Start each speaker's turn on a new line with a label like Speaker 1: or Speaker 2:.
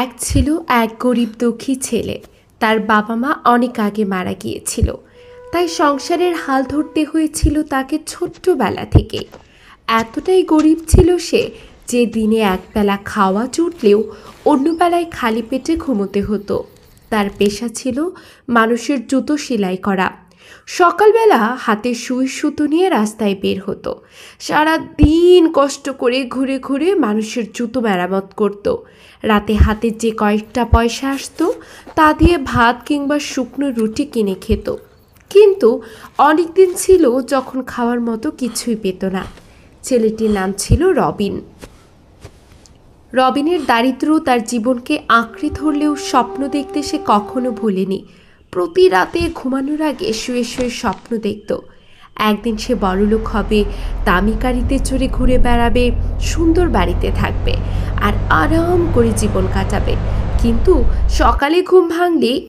Speaker 1: এক ছিল এক গরিব দুঃখী ছেলে। তার বাবা মা অনেক আগে মারা গিয়েছিল, তাই সংসারের হাল ধরতে হয়েছিল তাকে ছোট্টবেলা থেকে। এতটাই গরিব ছিল সে যে দিনে একবেলা খাওয়া জুটলেও অন্য বেলায় খালি পেটে ঘুমোতে হতো। তার পেশা ছিল মানুষের জুতো সেলাই করা। সকালবেলা হাতে সুই সুতো নিয়ে রাস্তায় বের হতো, সারা দিন কষ্ট করে ঘুরে ঘুরে মানুষের জুতো মেরামত করত। রাতে হাতে যে কয়েকটা পয়সা আসতো তা দিয়ে ভাত কিংবা শুকনো রুটি কিনে খেত। কিন্তু অনেক দিন ছিল যখন খাওয়ার মতো কিছুই পেত না। ছেলেটির নাম ছিল রবিন। রবিনের দারিদ্র তার জীবনকে আঁকড়ে ধরলেও স্বপ্ন দেখতে সে কখনো ভোলেনি। প্রতি রাতে ঘুমানোর আগে শুয়ে শুয়ে স্বপ্ন দেখত একদিন সে বড়লোক হবে, দামি গাড়িতে চড়ে ঘুরে বেড়াবে, সুন্দর বাড়িতে থাকবে আর আরাম করে জীবন কাটাবে। কিন্তু সকালে ঘুম ভাঙলে